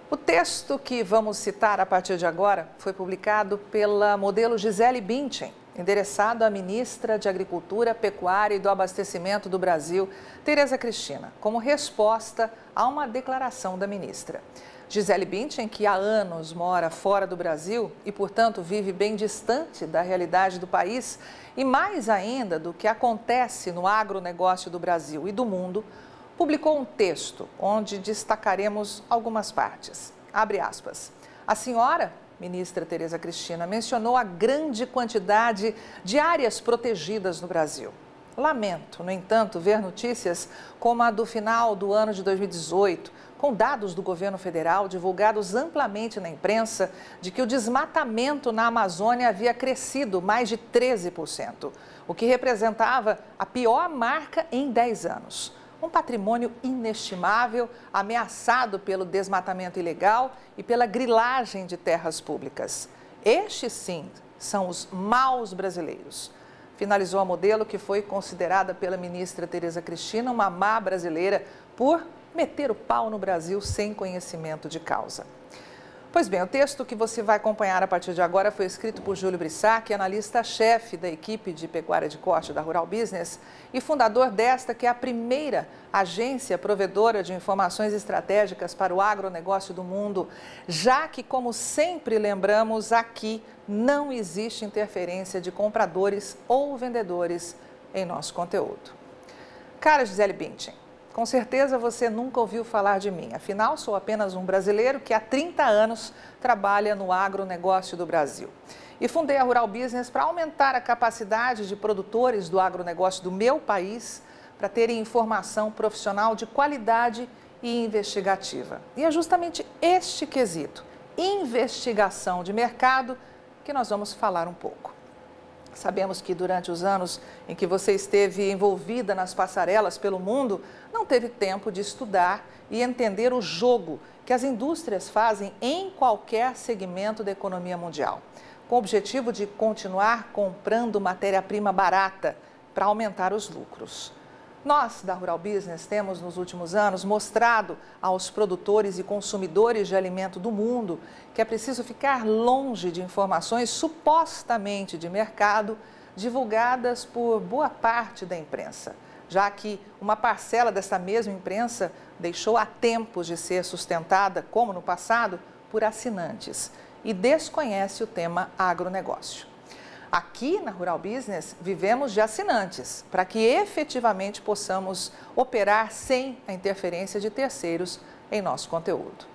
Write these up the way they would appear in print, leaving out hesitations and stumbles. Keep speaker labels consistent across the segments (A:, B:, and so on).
A: O texto que vamos citar a partir de agora foi publicado pela modelo Gisele Bündchen, endereçado à ministra de Agricultura, Pecuária e do Abastecimento do Brasil, Tereza Cristina, como resposta a uma declaração da ministra. Gisele Bündchen, que há anos mora fora do Brasil e, portanto, vive bem distante da realidade do país e mais ainda do que acontece no agronegócio do Brasil e do mundo, publicou um texto onde destacaremos algumas partes. Abre aspas. A senhora, ministra Tereza Cristina, mencionou a grande quantidade de áreas protegidas no Brasil. Lamento, no entanto, ver notícias como a do final do ano de 2018, com dados do governo federal divulgados amplamente na imprensa, de que o desmatamento na Amazônia havia crescido mais de 13%, o que representava a pior marca em 10 anos. Um patrimônio inestimável, ameaçado pelo desmatamento ilegal e pela grilagem de terras públicas. Estes, sim, são os maus brasileiros. Finalizou a modelo que foi considerada pela ministra Tereza Cristina uma má brasileira por meter o pau no Brasil sem conhecimento de causa. Pois bem, o texto que você vai acompanhar a partir de agora foi escrito por Júlio Brissac, analista-chefe da equipe de pecuária de corte da Rural Business e fundador desta, que é a primeira agência provedora de informações estratégicas para o agronegócio do mundo, já que, como sempre lembramos, aqui não existe interferência de compradores ou vendedores em nosso conteúdo. Cara Gisele Bündchen, com certeza você nunca ouviu falar de mim, afinal sou apenas um brasileiro que há 30 anos trabalha no agronegócio do Brasil. E fundei a Rural Business para aumentar a capacidade de produtores do agronegócio do meu país para terem informação profissional de qualidade e investigativa. E é justamente este quesito, investigação de mercado, que nós vamos falar um pouco. Sabemos que durante os anos em que você esteve envolvida nas passarelas pelo mundo, não teve tempo de estudar e entender o jogo que as indústrias fazem em qualquer segmento da economia mundial, com o objetivo de continuar comprando matéria-prima barata para aumentar os lucros. Nós, da Rural Business, temos nos últimos anos mostrado aos produtores e consumidores de alimento do mundo que é preciso ficar longe de informações supostamente de mercado divulgadas por boa parte da imprensa, já que uma parcela dessa mesma imprensa deixou há tempos de ser sustentada, como no passado, por assinantes e desconhece o tema agronegócio. Aqui na Rural Business vivemos de assinantes, para que efetivamente possamos operar sem a interferência de terceiros em nosso conteúdo.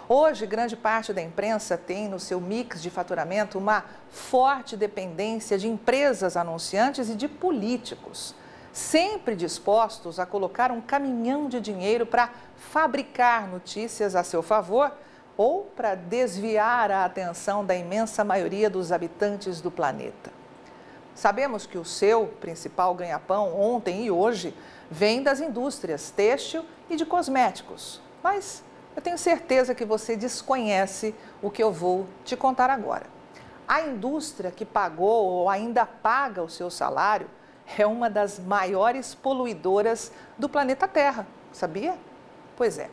A: Hoje, grande parte da imprensa tem no seu mix de faturamento uma forte dependência de empresas anunciantes e de políticos, sempre dispostos a colocar um caminhão de dinheiro para fabricar notícias a seu favor ou para desviar a atenção da imensa maioria dos habitantes do planeta. Sabemos que o seu principal ganha-pão ontem e hoje vem das indústrias têxtil e de cosméticos, mas eu tenho certeza que você desconhece o que eu vou te contar agora. A indústria que pagou ou ainda paga o seu salário é uma das maiores poluidoras do planeta Terra, sabia? Pois é.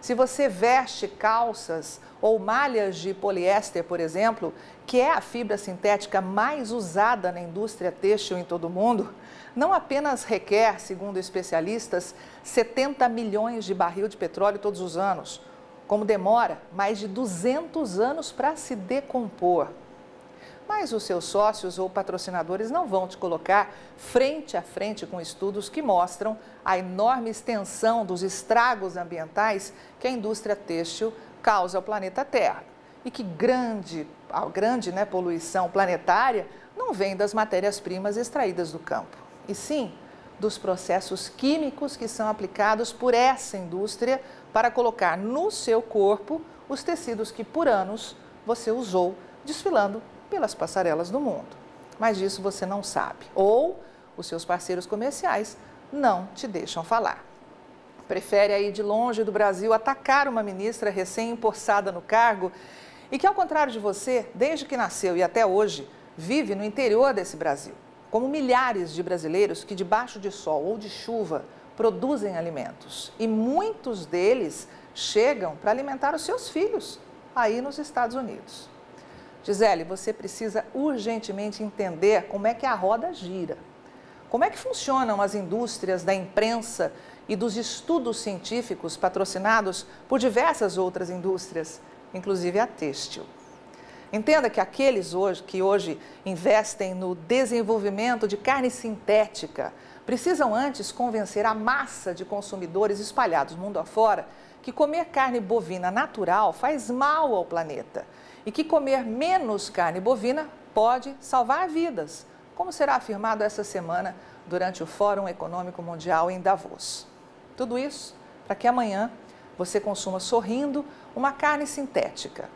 A: Se você veste calças ou malhas de poliéster, por exemplo, que é a fibra sintética mais usada na indústria têxtil em todo o mundo, não apenas requer, segundo especialistas, 70 milhões de barril de petróleo todos os anos, como demora mais de 200 anos para se decompor. Mas os seus sócios ou patrocinadores não vão te colocar frente a frente com estudos que mostram a enorme extensão dos estragos ambientais que a indústria têxtil causa ao planeta Terra e que a grande poluição planetária não vem das matérias-primas extraídas do campo, e sim dos processos químicos que são aplicados por essa indústria para colocar no seu corpo os tecidos que por anos você usou desfilando pelas passarelas do mundo. Mas disso você não sabe, ou os seus parceiros comerciais não te deixam falar. Prefere aí de longe do Brasil atacar uma ministra recém-empossada no cargo e que, ao contrário de você, desde que nasceu e até hoje, vive no interior desse Brasil, como milhares de brasileiros que, debaixo de sol ou de chuva, produzem alimentos. E muitos deles chegam para alimentar os seus filhos aí nos Estados Unidos. Gisele, você precisa urgentemente entender como é que a roda gira. Como é que funcionam as indústrias da imprensa e dos estudos científicos patrocinados por diversas outras indústrias, inclusive a têxtil. Entenda que aqueles que hoje investem no desenvolvimento de carne sintética precisam antes convencer a massa de consumidores espalhados mundo afora que comer carne bovina natural faz mal ao planeta e que comer menos carne bovina pode salvar vidas, como será afirmado essa semana durante o Fórum Econômico Mundial em Davos. Tudo isso para que amanhã você consuma sorrindo uma carne sintética,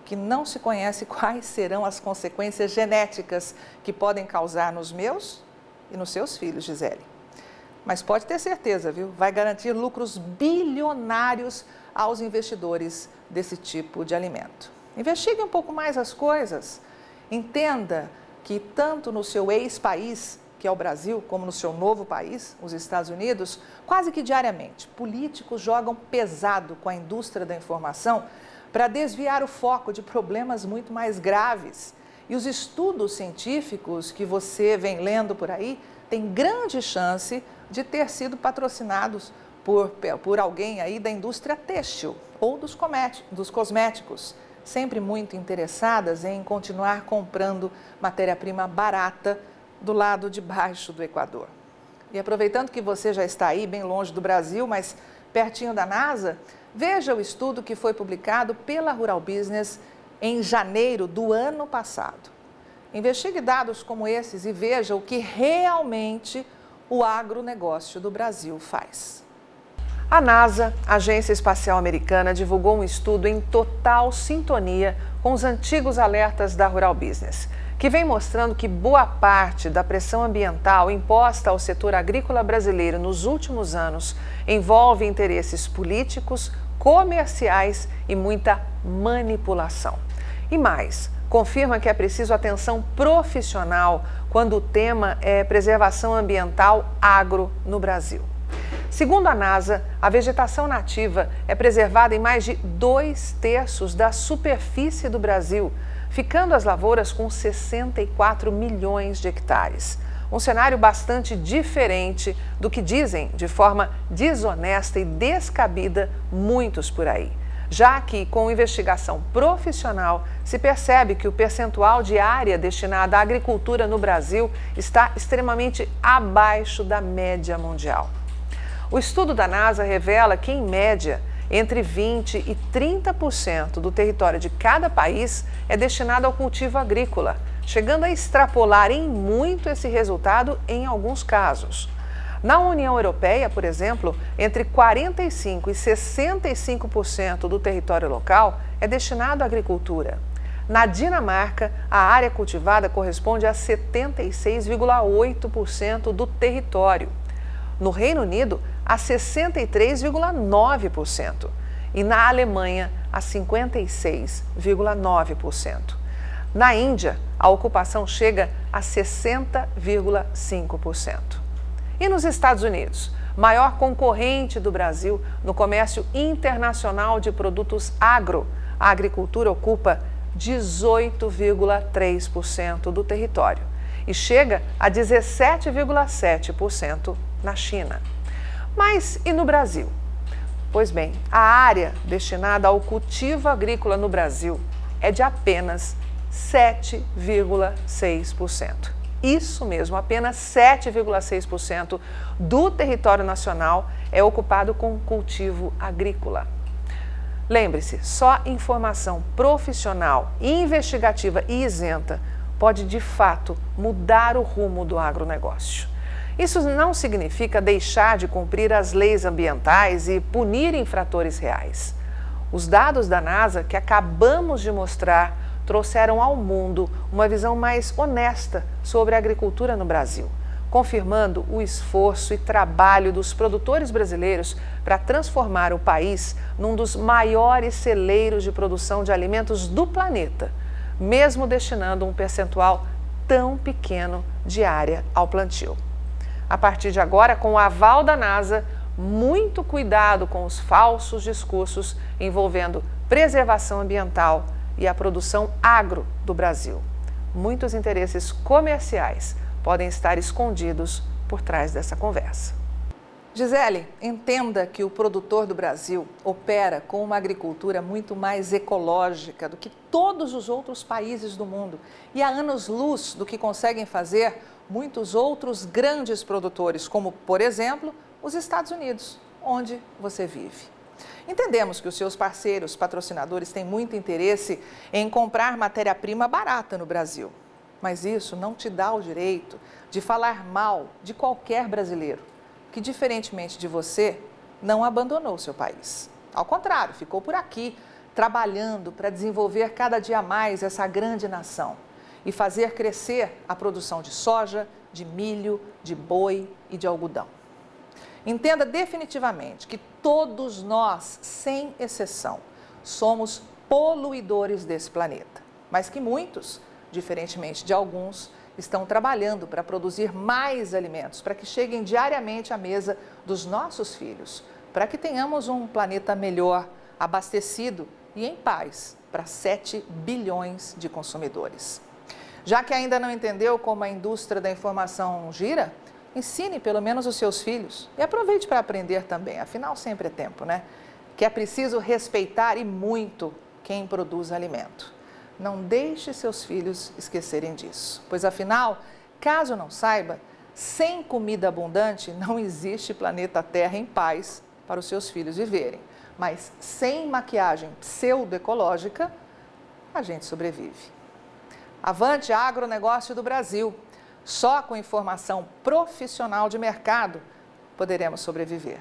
A: que não se conhece quais serão as consequências genéticas que podem causar nos meus e nos seus filhos, Gisele. Mas pode ter certeza, viu? Vai garantir lucros bilionários aos investidores desse tipo de alimento. Investigue um pouco mais as coisas. Entenda que tanto no seu ex-país, que é o Brasil, como no seu novo país, os Estados Unidos, quase que diariamente, políticos jogam pesado com a indústria da informação para desviar o foco de problemas muito mais graves. E os estudos científicos que você vem lendo por aí têm grande chance de ter sido patrocinados por alguém aí da indústria têxtil ou dos cosméticos, sempre muito interessadas em continuar comprando matéria-prima barata do lado de baixo do Equador. E aproveitando que você já está aí, bem longe do Brasil, mas pertinho da NASA, veja o estudo que foi publicado pela Rural Business em janeiro do ano passado. Investigue dados como esses e veja o que realmente o agronegócio do Brasil faz. A NASA, a Agência Espacial Americana, divulgou um estudo em total sintonia com os antigos alertas da Rural Business, que vem mostrando que boa parte da pressão ambiental imposta ao setor agrícola brasileiro nos últimos anos envolve interesses políticos, comerciais e muita manipulação. E mais, confirma que é preciso atenção profissional quando o tema é preservação ambiental agro no Brasil. Segundo a NASA, a vegetação nativa é preservada em mais de 2/3 da superfície do Brasil, ficando as lavouras com 64 milhões de hectares. Um cenário bastante diferente do que dizem de forma desonesta e descabida muitos por aí. Já que, com investigação profissional, se percebe que o percentual de área destinada à agricultura no Brasil está extremamente abaixo da média mundial. O estudo da NASA revela que, em média, entre 20% e 30% do território de cada país é destinado ao cultivo agrícola, chegando a extrapolar em muito esse resultado em alguns casos. Na União Europeia, por exemplo, entre 45% e 65% do território local é destinado à agricultura. Na Dinamarca, a área cultivada corresponde a 76,8% do território. No Reino Unido, a 63,9% e na Alemanha, a 56,9%. Na Índia, a ocupação chega a 60,5%. E nos Estados Unidos, maior concorrente do Brasil no comércio internacional de produtos agro, a agricultura ocupa 18,3% do território e chega a 17,7% na China. Mas e no Brasil? Pois bem, a área destinada ao cultivo agrícola no Brasil é de apenas 7,6%. Isso mesmo, apenas 7,6% do território nacional é ocupado com cultivo agrícola. Lembre-se, só informação profissional, investigativa e isenta pode, de fato, mudar o rumo do agronegócio. Isso não significa deixar de cumprir as leis ambientais e punir infratores reais. Os dados da NASA que acabamos de mostrar trouxeram ao mundo uma visão mais honesta sobre a agricultura no Brasil, confirmando o esforço e trabalho dos produtores brasileiros para transformar o país num dos maiores celeiros de produção de alimentos do planeta, mesmo destinando um percentual tão pequeno de área ao plantio. A partir de agora, com o aval da NASA, muito cuidado com os falsos discursos envolvendo preservação ambiental e a produção agro do Brasil. Muitos interesses comerciais podem estar escondidos por trás dessa conversa. Gisele, entenda que o produtor do Brasil opera com uma agricultura muito mais ecológica do que todos os outros países do mundo e há anos-luz do que conseguem fazer muitos outros grandes produtores, como, por exemplo, os Estados Unidos, onde você vive. Entendemos que os seus parceiros, patrocinadores, têm muito interesse em comprar matéria-prima barata no Brasil, mas isso não te dá o direito de falar mal de qualquer brasileiro que, diferentemente de você, não abandonou seu país. Ao contrário, ficou por aqui, trabalhando para desenvolver cada dia mais essa grande nação e fazer crescer a produção de soja, de milho, de boi e de algodão. Entenda definitivamente que todos nós, sem exceção, somos poluidores desse planeta, mas que muitos, diferentemente de alguns, estão trabalhando para produzir mais alimentos, para que cheguem diariamente à mesa dos nossos filhos, para que tenhamos um planeta melhor, abastecido e em paz para 7 bilhões de consumidores. Já que ainda não entendeu como a indústria da informação gira, ensine pelo menos os seus filhos e aproveite para aprender também, afinal sempre é tempo, né? Que é preciso respeitar e muito quem produz alimento. Não deixe seus filhos esquecerem disso, pois afinal, caso não saiba, sem comida abundante não existe planeta Terra em paz para os seus filhos viverem, mas sem maquiagem pseudo-ecológica, a gente sobrevive. Avante agronegócio do Brasil! Só com informação profissional de mercado poderemos sobreviver.